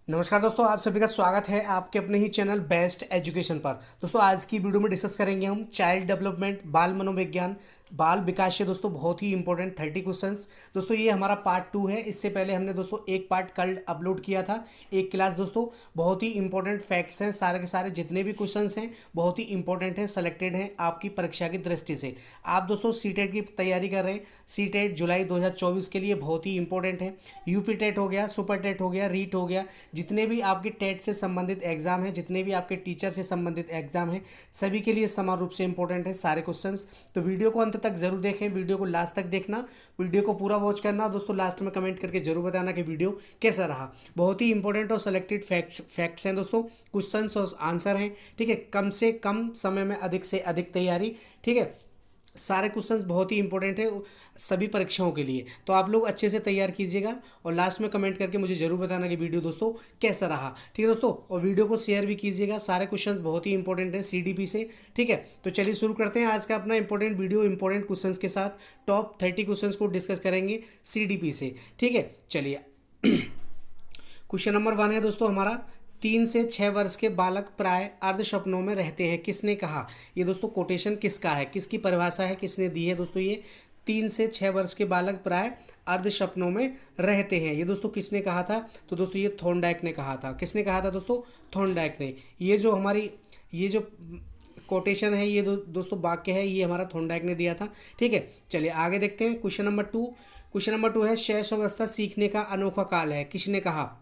नमस्कार दोस्तों, आप सभी का स्वागत है आपके अपने ही चैनल बेस्ट एजुकेशन पर। दोस्तों आज की वीडियो में डिस्कस करेंगे हम चाइल्ड डेवलपमेंट, बाल मनोविज्ञान, बाल विकास से दोस्तों बहुत ही इंपॉर्टेंट 30 क्वेश्चंस। दोस्तों ये हमारा पार्ट 2 है। इससे पहले हमने दोस्तों एक पार्ट कल अपलोड किया था, एक क्लास। दोस्तों बहुत ही इंपॉर्टेंट फैक्ट्स हैं, सारे के सारे जितने भी क्वेश्चंस हैं बहुत ही इंपॉर्टेंट हैं, सेलेक्टेड हैं आपकी परीक्षा की दृष्टि से। आप दोस्तों सीटेट की तैयारी कर रहे हैं, सीटेट जुलाई 2024 के लिए बहुत ही इंपॉर्टेंट है। यूपी टेट हो गया, सुपर टेट हो गया, रीट हो गया, जितने भी आपके टेट से संबंधित एग्जाम हैं, जितने भी आपके टीचर से संबंधित एग्जाम हैं, सभी के लिए समान रूप से इंपॉर्टेंट है सारे क्वेश्चंस। तो वीडियो को अंत तक जरूर देखें, वीडियो को लास्ट तक देखना, वीडियो को पूरा वॉच करना। दोस्तों लास्ट में कमेंट करके जरूर बताना कि वीडियो कैसा रहा। बहुत ही इंपॉर्टेंट और सेलेक्टेड फैक्ट्स हैं दोस्तों, क्वेश्चंस और आंसर हैं। ठीक है, कम से कम समय में अधिक से अधिक तैयारी। ठीक है, सारे क्वेश्चंस बहुत ही इंपॉर्टेंट है सभी परीक्षाओं के लिए। तो आप लोग अच्छे से तैयार कीजिएगा और लास्ट में कमेंट करके मुझे जरूर बताना कि वीडियो दोस्तों कैसा रहा। ठीक है दोस्तों, और वीडियो को शेयर भी कीजिएगा। सारे क्वेश्चंस बहुत ही इंपॉर्टेंट है सीडीपी से। ठीक है, तो चलिए शुरू करते हैं आज का अपना इंपॉर्टेंट वीडियो इंपॉर्टेंट क्वेश्चंस के साथ। टॉप 30 क्वेश्चंस को डिस्कस करेंगे सीडीपी से। ठीक है, चलिए क्वेश्चन नंबर 1 है दोस्तों हमारा, 3 से 6 वर्ष के बालक प्राय अर्ध सपनों में रहते हैं, किसने कहा? ये दोस्तों कोटेशन किसका है, किसकी परिभाषा है, किसने दी है दोस्तों? ये 3 से 6 वर्ष के बालक प्राय अर्ध सपनों में रहते हैं, ये दोस्तों किसने कहा था? तो दोस्तों ये थॉर्नडाइक ने कहा था। किसने कहा था दोस्तों? थॉर्नडाइक ने। ये जो कोटेशन है, ये दोस्तों वाक्य है, ये हमारा थॉर्नडाइक ने दिया था। ठीक है, चलिए आगे देखते हैं क्वेश्चन नंबर 2। क्वेश्चन नंबर 2 है, शैशवावस्था सीखने का अनोखा काल है, किसने कहा?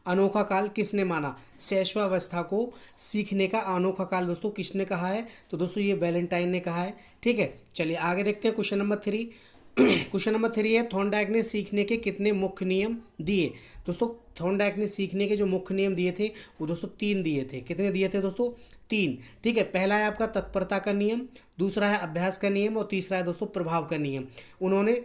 अनोखा काल किसने माना? शैशवावस्था को सीखने का अनोखा काल दोस्तों किसने कहा है? तो दोस्तों ये वैलेंटाइन ने कहा है। ठीक है, चलिए आगे देखते हैं क्वेश्चन नंबर 3। क्वेश्चन नंबर 3 है, थॉर्नडाइक ने सीखने के कितने मुख्य नियम दिए? दोस्तों थॉर्नडाइक ने सीखने के जो मुख्य नियम दिए थे वो दोस्तों 3 दिए थे। कितने दिए थे दोस्तों? 3। ठीक है, पहला है आपका तत्परता का नियम, दूसरा है अभ्यास का नियम और तीसरा है दोस्तों प्रभाव का नियम। उन्होंने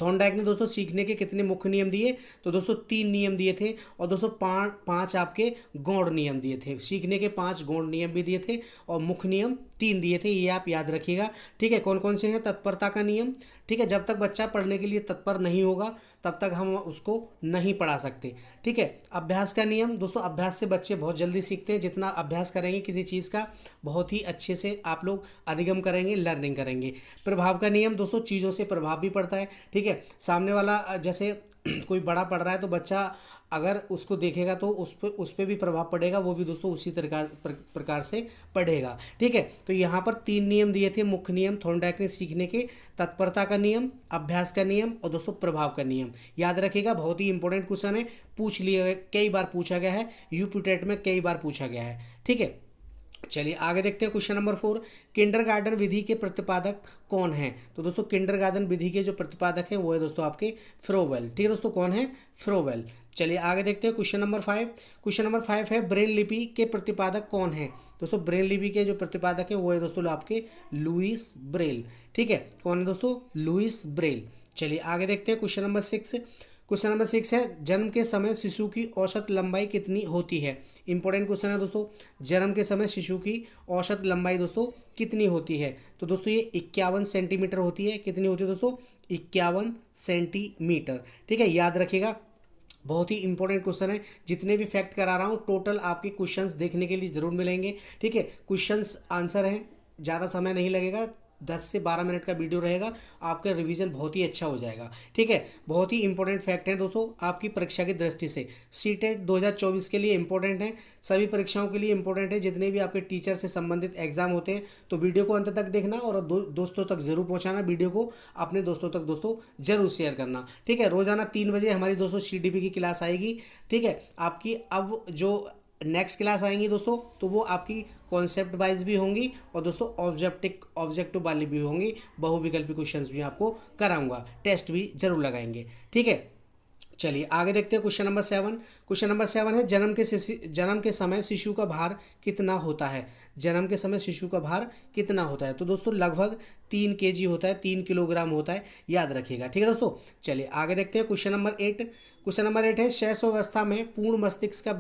थॉर्नडाइक ने दोस्तों सीखने के कितने मुख्य नियम दिए? तो दोस्तों 3 नियम दिए थे और दोस्तों पाँच आपके गौण नियम दिए थे। सीखने के 5 गौण नियम भी दिए थे और मुख्य नियम 3 दिए थे, ये आप याद रखिएगा। ठीक है, कौन कौन से हैं? तत्परता का नियम। ठीक है, जब तक बच्चा पढ़ने के लिए तत्पर नहीं होगा तब तक हम उसको नहीं पढ़ा सकते। ठीक है, अभ्यास का नियम दोस्तों, अभ्यास से बच्चे बहुत जल्दी सीखते हैं। जितना अभ्यास करेंगे किसी चीज़ का बहुत ही अच्छे से आप लोग अधिगम करेंगे, लर्निंग करेंगे। प्रभाव का नियम दोस्तों, चीज़ों से प्रभाव भी पड़ता है। ठीक है, सामने वाला जैसे कोई बड़ा पढ़ रहा है तो बच्चा अगर उसको देखेगा तो उस पर भी प्रभाव पड़ेगा, वो भी दोस्तों उसी प्रकार से पढ़ेगा। ठीक है, तो यहाँ पर 3 नियम दिए थे मुख्य नियम थॉर्नडाइक ने सीखने के, तत्परता का नियम, अभ्यास का नियम और दोस्तों प्रभाव का नियम। याद रखिएगा, बहुत ही इंपॉर्टेंट क्वेश्चन है, पूछ लिया गया, कई बार पूछा गया है, यूपी टेट में कई बार पूछा गया है। ठीक है, चलिए आगे देखते हैं क्वेश्चन नंबर 4। किंडरगार्टन विधि के प्रतिपादक कौन है? तो दोस्तों किंडरगार्टन विधि के जो प्रतिपादक हैं वो है दोस्तों आपके फ्रोवेल। ठीक है दोस्तों, कौन है? फ्रोवेल। चलिए आगे देखते हैं क्वेश्चन नंबर 5। क्वेश्चन नंबर 5 है, ब्रेल लिपि के प्रतिपादक कौन है? दोस्तों ब्रेल लिपि के जो प्रतिपादक हैं वो है दोस्तों आपके लुईस ब्रेल। ठीक है, कौन है दोस्तों? Louis Braille. चलिए आगे देखते हैं क्वेश्चन नंबर 6। क्वेश्चन नंबर 6 है, जन्म के समय शिशु की औसत लंबाई कितनी होती है? इंपॉर्टेंट क्वेश्चन है दोस्तों, जन्म के समय शिशु की औसत लंबाई दोस्तों कितनी होती है? तो दोस्तों ये 51 सेंटीमीटर होती है। कितनी होती है दोस्तों? 51 सेंटीमीटर। ठीक है, याद रखिएगा, बहुत ही इंपॉर्टेंट क्वेश्चन है। जितने भी फैक्ट करा रहा हूँ टोटल आपके क्वेश्चंस देखने के लिए जरूर मिलेंगे। ठीक है, क्वेश्चंस आंसर हैं, ज़्यादा समय नहीं लगेगा, 10 से 12 मिनट का वीडियो रहेगा, आपका रिवीजन बहुत ही अच्छा हो जाएगा। ठीक है, बहुत ही इंपॉर्टेंट फैक्ट है दोस्तों आपकी परीक्षा की दृष्टि से। सीटेट 2024 के लिए इंपॉर्टेंट है, सभी परीक्षाओं के लिए इंपॉर्टेंट है, जितने भी आपके टीचर से संबंधित एग्जाम होते हैं। तो वीडियो को अंत तक देखना और दोस्तों तक जरूर पहुंचाना, वीडियो को अपने दोस्तों तक दोस्तों जरूर शेयर करना। ठीक है, रोजाना 3 बजे हमारी दोस्तों सीडीपी की क्लास आएगी। ठीक है, आपकी अब जो नेक्स्ट क्लास आएंगी दोस्तों तो वो आपकी कॉन्सेप्ट वाइज भी होंगी और दोस्तों ऑब्जेक्टिव वाली भी होंगी, बहुविकल्पी क्वेश्चंस भी आपको कराऊंगा, टेस्ट भी जरूर लगाएंगे। ठीक है, चलिए आगे देखते हैं क्वेश्चन नंबर 7। क्वेश्चन नंबर 7 है, जन्म के समय शिशु का भार कितना होता है? जन्म के समय शिशु का भार कितना होता है? तो दोस्तों लगभग 3 kg होता है, 3 किलोग्राम होता है, याद रखिएगा। ठीक है दोस्तों, चलिए आगे देखते हैं क्वेश्चन नंबर 8। क्वेश्चन नंबर 8 है, शैशवावस्था में पूर्ण मस्तिष्क का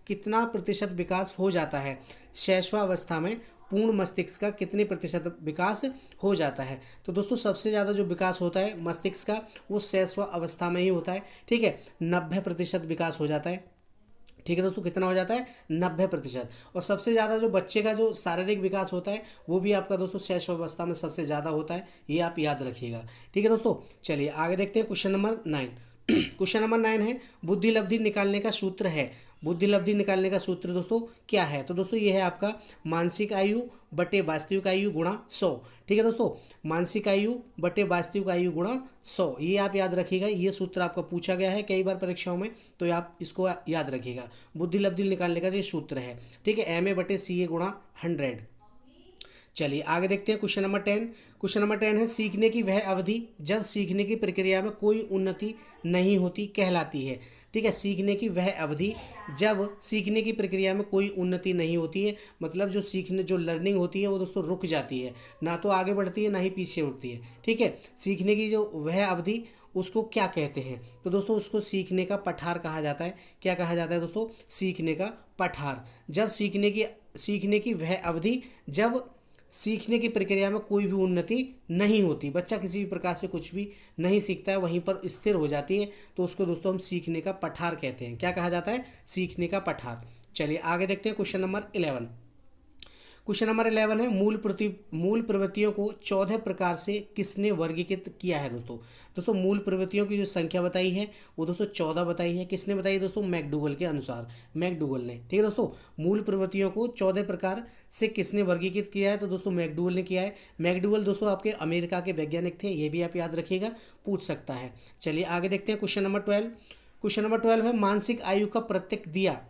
कितना प्रतिशत विकास हो जाता है? शैशवावस्था में पूर्ण मस्तिष्क का कितने प्रतिशत विकास हो जाता है? तो दोस्तों सबसे ज़्यादा जो विकास होता है मस्तिष्क का वो शैशव अवस्था में ही होता है। ठीक है, 90% विकास हो जाता है। ठीक है दोस्तों, कितना हो जाता है 90%। और सबसे ज़्यादा जो बच्चे का जो शारीरिक विकास होता है वो भी आपका दोस्तों शैशव में सबसे ज़्यादा होता है, ये आप याद रखिएगा। ठीक है दोस्तों, चलिए आगे देखते हैं क्वेश्चन नंबर 9। क्वेश्चन नंबर 9 है बुद्धि लब्धि निकालने का सूत्र है। बुद्धि लब्धि निकालने का सूत्र दोस्तों क्या है? तो दोस्तों ये है आपका मानसिक आयु बटे वास्तविक आयु गुणा 100। ठीक है दोस्तों, मानसिक आयु बटे वास्तविक आयु गुणा 100, ये आप याद रखिएगा। ये सूत्र आपका पूछा गया है कई बार परीक्षाओं में, तो आप इसको याद रखिएगा। बुद्धि लब्धि निकालने का ये सूत्र है। ठीक है, एम ए बटे सी ए गुणा 100। चलिए आगे देखते हैं क्वेश्चन नंबर 10। क्वेश्चन नंबर 10 है सीखने की वह अवधि जब सीखने की प्रक्रिया में कोई उन्नति नहीं होती कहलाती है। ठीक है, सीखने की वह अवधि जब सीखने की प्रक्रिया में कोई उन्नति नहीं होती है, मतलब जो लर्निंग होती है वो दोस्तों रुक जाती है, ना तो आगे बढ़ती है ना ही पीछे उठती है। ठीक है, सीखने की जो वह अवधि उसको क्या कहते हैं? तो दोस्तों उसको सीखने का पठार कहा जाता है। क्या कहा जाता है दोस्तों? सीखने का पठार। जब सीखने की वह अवधि जब सीखने की प्रक्रिया में कोई भी उन्नति नहीं होती, बच्चा किसी भी प्रकार से कुछ भी नहीं सीखता है, वहीं पर स्थिर हो जाती है, तो उसको दोस्तों हम सीखने का पठार कहते हैं। क्या कहा जाता है? सीखने का पठार। चलिए आगे देखते हैं क्वेश्चन नंबर 11। क्वेश्चन नंबर 11 है मूल प्रवृत्तियों को 14 प्रकार से किसने वर्गीकृत किया है? दोस्तों मूल प्रवृत्तियों की जो संख्या बताई है वो दोस्तों 14 बताई है। किसने बताई दोस्तों? मैकडूगल के अनुसार, मैकडूगल ने। ठीक है दोस्तों, मूल प्रवृत्तियों को 14 प्रकार से किसने वर्गीकृत किया है? तो दोस्तों मैकडूगल ने किया है। मैकडूगल दोस्तों आपके अमेरिका के वैज्ञानिक थे, ये भी आप याद रखिएगा, पूछ सकता है। चलिए आगे देखते हैं क्वेश्चन नंबर 12। क्वेश्चन नंबर 12 है मानसिक आयु का प्रत्यय दिया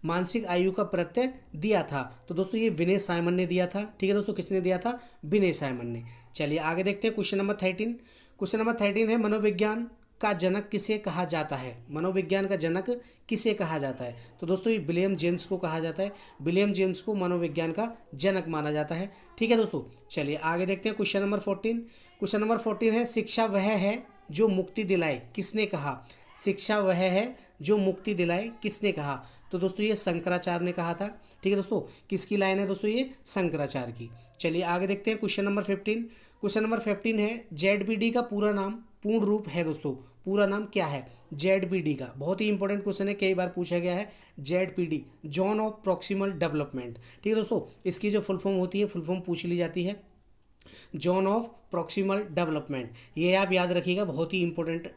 मानसिक आयु का प्रत्यय दिया था। तो दोस्तों ये विनय साइमन ने दिया था। ठीक है दोस्तों, किसने दिया था? विनय साइमन ने। चलिए आगे देखते हैं क्वेश्चन नंबर 13। क्वेश्चन नंबर 13 है मनोविज्ञान का जनक किसे कहा जाता है? मनोविज्ञान का जनक किसे कहा जाता है? तो दोस्तों ये विलियम जेम्स को कहा जाता है। विलियम जेम्स को मनोविज्ञान का जनक माना जाता है। ठीक है दोस्तों, चलिए आगे देखते हैं क्वेश्चन नंबर 14। क्वेश्चन नंबर 14 है शिक्षा वह है जो मुक्ति दिलाए, किसने कहा? शिक्षा वह है जो मुक्ति दिलाए, किसने कहा? तो दोस्तों ये शंकराचार्य ने कहा था। ठीक है दोस्तों, किसकी लाइन है दोस्तों? ये शंकराचार्य की। चलिए आगे देखते हैं क्वेश्चन नंबर 15। क्वेश्चन नंबर 15 है जेडपीडी का पूरा नाम, पूर्ण रूप है दोस्तों, पूरा नाम क्या है जेडपीडी का? बहुत ही इंपॉर्टेंट क्वेश्चन है, कई बार पूछा गया है। ZPD zone of proximal development. ठीक है दोस्तों, इसकी जो फुल फॉर्म होती है, फुल फॉर्म पूछ ली जाती है, जोन ऑफ प्रॉक्सिमल डेवलपमेंट। ये आप याद रखिएगा, बहुत ही इंपॉर्टेंट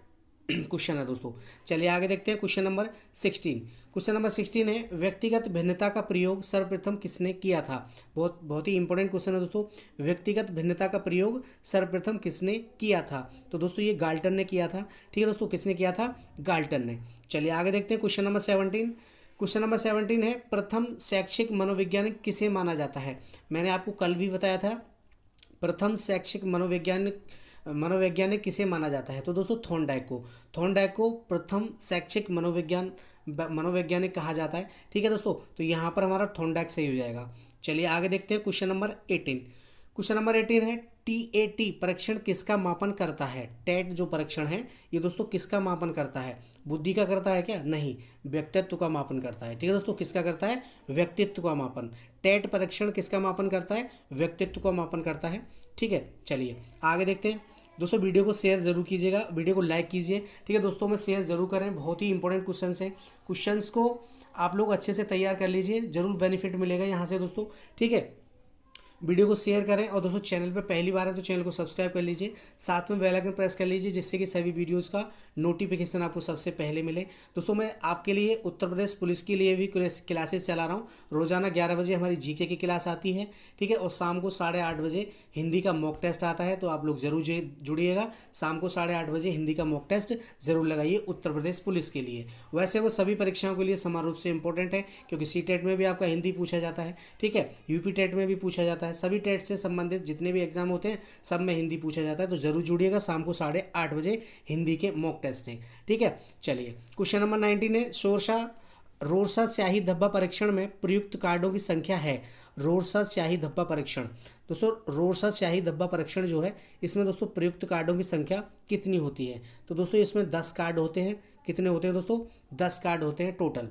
क्वेश्चन है दोस्तों। चलिए आगे देखते हैं क्वेश्चन नंबर 16। क्वेश्चन नंबर 16 है व्यक्तिगत भिन्नता का प्रयोग सर्वप्रथम किसने किया था? बहुत ही इंपॉर्टेंट क्वेश्चन है दोस्तों। व्यक्तिगत भिन्नता का प्रयोग सर्वप्रथम किसने किया था? तो दोस्तों ये गाल्टन ने किया था। ठीक है दोस्तों, किसने किया था? गाल्टन ने। चलिए आगे देखते हैं क्वेश्चन नंबर 17। क्वेश्चन नंबर 17 है प्रथम शैक्षिक मनोवैज्ञानिक किसे माना जाता है? मैंने आपको कल भी बताया था, प्रथम शैक्षिक मनोवैज्ञानिक किसे माना जाता है? तो दोस्तों थॉर्नडाइक को प्रथम शैक्षिक मनोवैज्ञानिक कहा जाता है। ठीक है दोस्तों, तो यहाँ पर हमारा थॉर्नडाइक सही हो जाएगा। चलिए आगे देखते हैं क्वेश्चन नंबर 18। क्वेश्चन नंबर 18 है टीएटी परीक्षण किसका मापन करता है? टेट जो परीक्षण है ये दोस्तों किसका मापन करता है? बुद्धि का करता है क्या? नहीं, व्यक्तित्व का मापन करता है। ठीक है दोस्तों, किसका करता है? व्यक्तित्व का मापन। टेट परीक्षण किसका मापन करता है? व्यक्तित्व का मापन करता है। ठीक है, चलिए आगे देखते हैं दोस्तों। वीडियो को शेयर जरूर कीजिएगा, वीडियो को लाइक कीजिए। ठीक है दोस्तों, में शेयर जरूर करें, बहुत ही इंपॉर्टेंट क्वेश्चंस हैं। क्वेश्चंस को आप लोग अच्छे से तैयार कर लीजिए, जरूर बेनिफिट मिलेगा यहाँ से दोस्तों। ठीक है, वीडियो को शेयर करें और दोस्तों चैनल पर पहली बार है तो चैनल को सब्सक्राइब कर लीजिए, साथ में बेल आइकन प्रेस कर लीजिए जिससे कि सभी वीडियोस का नोटिफिकेशन आपको सबसे पहले मिले। दोस्तों मैं आपके लिए उत्तर प्रदेश पुलिस के लिए भी क्लासेस चला रहा हूँ। रोजाना 11 बजे हमारी जीके की क्लास आती है। ठीक है, और शाम को 8:30 बजे हिंदी का मॉक टेस्ट आता है, तो आप लोग जरूर जुड़िएगा। शाम को 8:30 बजे हिंदी का मॉक टेस्ट जरूर लगाइए उत्तर प्रदेश पुलिस के लिए। वैसे वो सभी परीक्षाओं के लिए समान रूप से इंपॉर्टेंट है, क्योंकि सीटेट में भी आपका हिंदी पूछा जाता है। ठीक है, यूपी टेट में भी पूछा जाता है, सभी टेट से संबंधित जितने भी एग्जाम होते हैं सब में हिंदी पूछा जाता है, तो जरूर जुड़िएगा। शाम को 8:30 बजे हिंदी के मॉक टेस्ट हैं। ठीक है, चलिए क्वेश्चन नंबर 19 है रोरसा स्याही धब्बा परीक्षण में प्रयुक्त कार्डों की संख्या है। रोरसा स्याही धब्बा परीक्षण, दोस्तों रोरसा स्याही धब्बा परीक्षण जो है इसमें दोस्तों प्रयुक्त कार्डों की संख्या कितनी होती है? तो दोस्तों इसमें 10 कार्ड होते हैं। कितने होते हैं दोस्तों? 10 कार्ड होते हैं टोटल।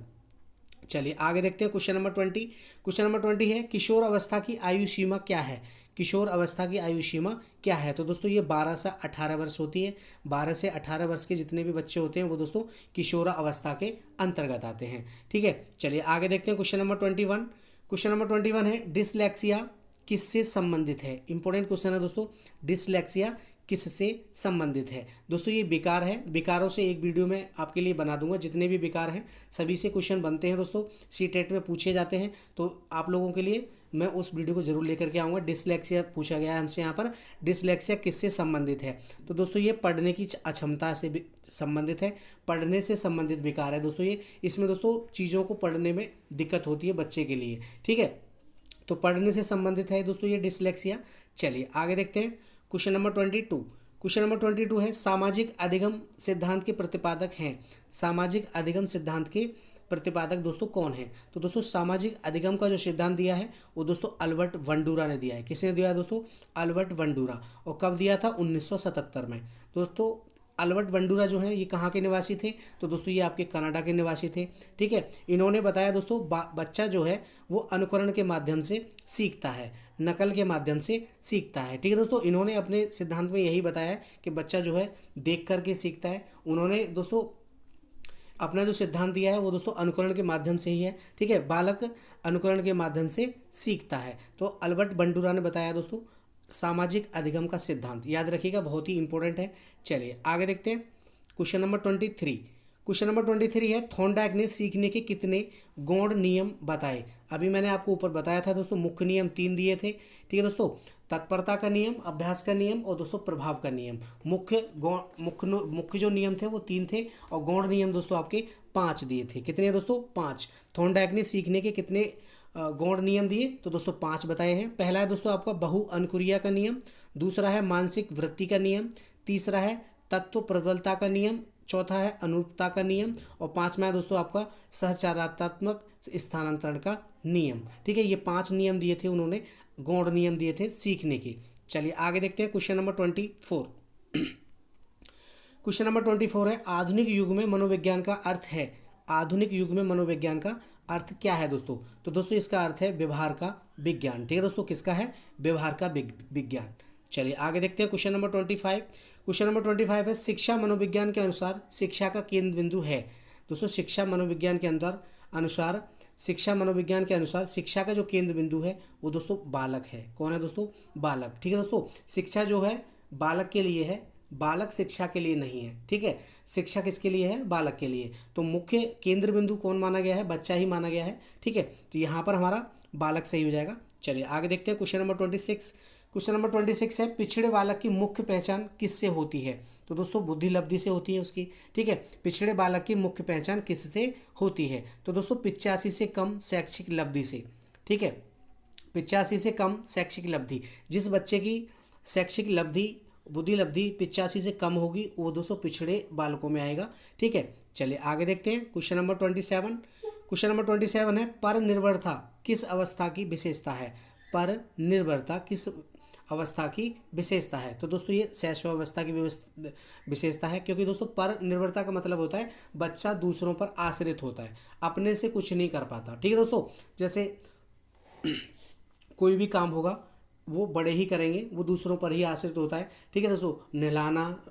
चलिए आगे देखते हैं क्वेश्चन नंबर 20। क्वेश्चन नंबर 20 है किशोर अवस्था की आयु सीमा क्या है? किशोर अवस्था की आयु सीमा क्या है? तो दोस्तों ये 12 से 18 वर्ष होती है। 12 से 18 वर्ष के जितने भी बच्चे होते हैं वो दोस्तों किशोर अवस्था के अंतर्गत आते हैं। ठीक है, चलिए आगे देखते हैं क्वेश्चन नंबर 21। क्वेश्चन नंबर 21 है डिसलेक्सिया किससे संबंधित है? इंपॉर्टेंट क्वेश्चन है दोस्तों, डिसलेक्सिया किससे संबंधित है? दोस्तों ये विकार है। विकारों से एक वीडियो में आपके लिए बना दूंगा, जितने भी विकार हैं सभी से क्वेश्चन बनते हैं दोस्तों, सीटेट में पूछे जाते हैं, तो आप लोगों के लिए मैं उस वीडियो को जरूर लेकर के आऊँगा। डिसलेक्सिया पूछा गया है हमसे यहाँ पर, डिसलेक्सिया किससे संबंधित है? तो दोस्तों ये पढ़ने की अक्षमता से भी संबंधित है, पढ़ने से संबंधित विकार है दोस्तों ये। इसमें दोस्तों चीज़ों को पढ़ने में दिक्कत होती है बच्चे के लिए। ठीक है, तो पढ़ने से संबंधित है दोस्तों ये डिसलेक्सिया। चलिए आगे देखते हैं क्वेश्चन नंबर 22। क्वेश्चन नंबर 22 है सामाजिक अधिगम सिद्धांत के प्रतिपादक हैं। सामाजिक अधिगम सिद्धांत के प्रतिपादक दोस्तों कौन है? तो दोस्तों सामाजिक अधिगम का जो सिद्धांत दिया है वो दोस्तों अल्बर्ट वंडूरा ने दिया है। किसने दिया है दोस्तों? अल्बर्ट वंडूरा। और कब दिया था? 1977 में। दोस्तों अल्बर्ट वंडूरा जो है ये कहाँ के निवासी थे? तो दोस्तों ये आपके कनाडा के निवासी थे। ठीक है, इन्होंने बताया दोस्तों बच्चा जो है वो अनुकरण के माध्यम से सीखता है, नकल के माध्यम से सीखता है। ठीक है दोस्तों, इन्होंने अपने सिद्धांत में यही बताया है कि बच्चा जो है देख करके सीखता है। उन्होंने दोस्तों अपना जो सिद्धांत दिया है वो दोस्तों अनुकरण के माध्यम से ही है। ठीक है, बालक अनुकरण के माध्यम से सीखता है। तो अल्बर्ट वंडूरा ने बताया दोस्तों सामाजिक अधिगम का सिद्धांत, याद रखिएगा, बहुत ही इंपॉर्टेंट है। चलिए आगे देखते हैं क्वेश्चन नंबर 23। क्वेश्चन नंबर 23 है थॉर्नडाइक ने सीखने के कितने गौण नियम बताए? अभी मैंने आपको ऊपर बताया था दोस्तों, मुख्य नियम 3 दिए थे। ठीक है दोस्तों, तत्परता का नियम, अभ्यास का नियम और दोस्तों प्रभाव का नियम। मुख्य जो नियम थे वो 3 थे और गौण नियम दोस्तों आपके 5 दिए थे। कितने दोस्तों? 5। थॉर्नडाइक ने सीखने के कितने गौण नियम दिए? तो दोस्तों 5 बताए हैं। पहला है दोस्तों आपका बहु अनुक्रिया का नियम, दूसरा है मानसिक वृत्ति का नियम, तीसरा है तत्व प्रबलता का नियम, चौथा है अनुरूपता का नियम और पांचवा है दोस्तों आपका सहचारात्मक स्थानांतरण का नियम। ठीक है, ये 5 नियम दिए थे उन्होंने, गौण नियम दिए थे सीखने के। चलिए आगे देखते हैं क्वेश्चन नंबर 24। क्वेश्चन नंबर 24 है आधुनिक युग में मनोविज्ञान का अर्थ है। आधुनिक युग में मनोविज्ञान का अर्थ क्या है दोस्तों? तो दोस्तों इसका अर्थ है व्यवहार का विज्ञान। ठीक है दोस्तों, किसका है? व्यवहार का विज्ञान। चलिए आगे देखते हैं क्वेश्चन नंबर 25। क्वेश्चन नंबर 25 है शिक्षा मनोविज्ञान के अनुसार शिक्षा का केंद्र बिंदु है। दोस्तों शिक्षा मनोविज्ञान के अनुसार शिक्षा मनोविज्ञान के अनुसार शिक्षा का जो केंद्र बिंदु है वो दोस्तों बालक है। कौन है दोस्तों? बालक। ठीक है दोस्तों, शिक्षा जो है बालक के लिए है, बालक शिक्षा के लिए नहीं है। ठीक है, शिक्षा किसके लिए है? बालक के लिए। तो मुख्य केंद्र बिंदु कौन माना गया है? बच्चा ही माना गया है। ठीक है, तो यहाँ पर हमारा बालक सही हो जाएगा। चलिए आगे देखते हैं क्वेश्चन नंबर 26। क्वेश्चन नंबर 26 है पिछड़े बालक की मुख्य पहचान किससे होती है? तो दोस्तों बुद्धि लब्धि से होती है उसकी। ठीक है, पिछड़े बालक की मुख्य पहचान किससे होती है? तो दोस्तों 85 से कम शैक्षिक लब्धि से। ठीक है, 85 से कम शैक्षिक लब्धि, जिस बच्चे की शैक्षिक लब्धि बुद्धि लब्धि 85 से कम होगी वो दोस्तों पिछड़े बालकों में आएगा। ठीक है, चलिए आगे देखते हैं क्वेश्चन नंबर 27। क्वेश्चन नंबर 27 है पर निर्भरता किस अवस्था की विशेषता है? पर निर्भरता किस अवस्था की विशेषता है? तो दोस्तों ये शैशवावस्था की विशेषता है, क्योंकि दोस्तों पर निर्भरता का मतलब होता है बच्चा दूसरों पर आश्रित होता है, अपने से कुछ नहीं कर पाता। ठीक है दोस्तों, जैसे कोई भी काम होगा वो बड़े ही करेंगे, वो दूसरों पर ही आश्रित होता है। ठीक है दोस्तों, नहलाना,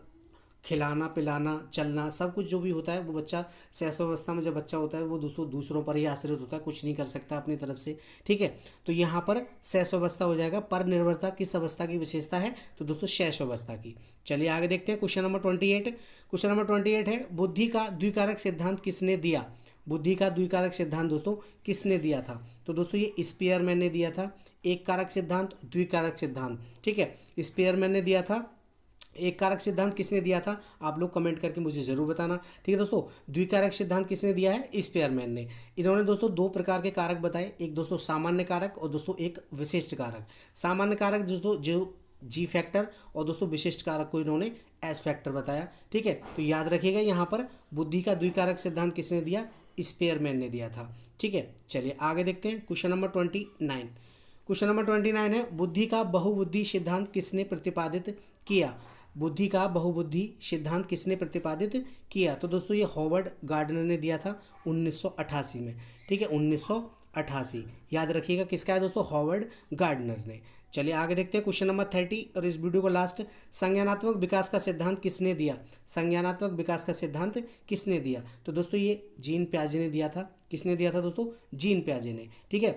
खिलाना, पिलाना, चलना, सब कुछ जो भी होता है वो बच्चा शैशवावस्था में जब बच्चा होता है वो दूसरों पर ही आश्रित होता है, कुछ नहीं कर सकता अपनी तरफ से। ठीक है, तो यहाँ पर शैशवावस्था हो जाएगा। पर निर्भरता किस अवस्था की विशेषता है? तो दोस्तों शैशवावस्था की। चलिए आगे देखते हैं क्वेश्चन नंबर 28। क्वेश्चन नंबर 28 है बुद्धि का द्विकारक सिद्धांत किसने दिया? बुद्धि का द्विकारक सिद्धांत दोस्तों किसने दिया था? तो दोस्तों ये स्पीयरमैन ने दिया था। एक कारक सिद्धांत, द्विकारक सिद्धांत। ठीक है, स्पीयरमैन ने दिया था। एक कारक सिद्धांत किसने दिया था? आप लोग कमेंट करके मुझे जरूर बताना। ठीक है दोस्तों, द्विकारक सिद्धांत किसने दिया है? स्पीयरमैन ने। इन्होंने दोस्तों 2 प्रकार के कारक बताए, एक दोस्तों सामान्य कारक और दोस्तों एक विशिष्ट कारक। सामान्य कारक दोस्तों जो जी फैक्टर और दोस्तों विशिष्ट कारक को इन्होंने एस फैक्टर बताया। ठीक है, तो याद रखिएगा यहाँ पर बुद्धि का द्विकारक सिद्धांत किसने दिया? स्पीयरमैन ने दिया था। ठीक है, चलिए आगे देखते हैं क्वेश्चन नंबर 29। क्वेश्चन नंबर 29 है बुद्धि का बहुबुद्धि सिद्धांत किसने प्रतिपादित किया? बुद्धि का बहुबुद्धि सिद्धांत किसने प्रतिपादित किया? तो दोस्तों ये हॉवर्ड गार्डनर ने दिया था 1988 में। ठीक है, 1988 याद रखिएगा किसका है दोस्तों? हॉवर्ड गार्डनर ने। चलिए आगे देखते हैं क्वेश्चन नंबर 30 और इस वीडियो को लास्ट। संज्ञानात्मक विकास का सिद्धांत किसने दिया? संज्ञानात्मक विकास का सिद्धांत किसने दिया? तो दोस्तों ये जीन पियाजे ने दिया था। किसने दिया था दोस्तों? जीन पियाजे ने। ठीक है,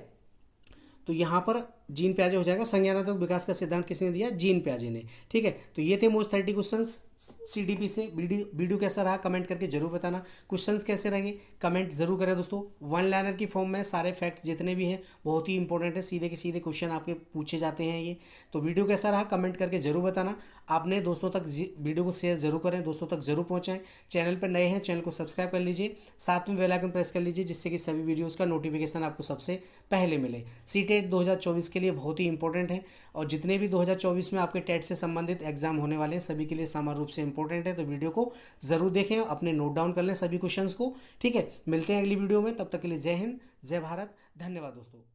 तो यहाँ पर जीन पियाजे हो जाएगा। संज्ञानात्मक विकास का सिद्धांत किसने दिया? जीन पियाजे ने। ठीक है, तो ये थे मोस्ट 30 क्वेश्चंस सीडीपी से। वीडियो कैसा रहा कमेंट करके जरूर बताना। क्वेश्चंस कैसे रहेंगे कमेंट जरूर करें दोस्तों। वन लाइनर की फॉर्म में सारे फैक्ट जितने भी हैं बहुत ही इंपॉर्टेंट है, सीधे के सीधे क्वेश्चन आपके पूछे जाते हैं ये। तो वीडियो कैसा रहा कमेंट करके जरूर बताना। आपने दोस्तों तक वीडियो को शेयर जरूर करें, दोस्तों तक जरूर पहुँचाएं। चैनल पर नए हैं चैनल को सब्सक्राइब कर लीजिए, साथ में बेल आइकन प्रेस कर लीजिए जिससे कि सभी वीडियोज़ का नोटिफिकेशन आपको सबसे पहले मिले। सीटेट 2024 के लिए बहुत ही इंपॉर्टेंट है और जितने भी 2024 में आपके टेट से संबंधित एग्जाम होने वाले हैं सभी के लिए समान रूप से इंपॉर्टेंट है। तो वीडियो को जरूर देखें, अपने नोट डाउन कर लें सभी क्वेश्चंस को। ठीक है, मिलते हैं अगली वीडियो में, तब तक के लिए जय हिंद, जय भारत, धन्यवाद दोस्तों।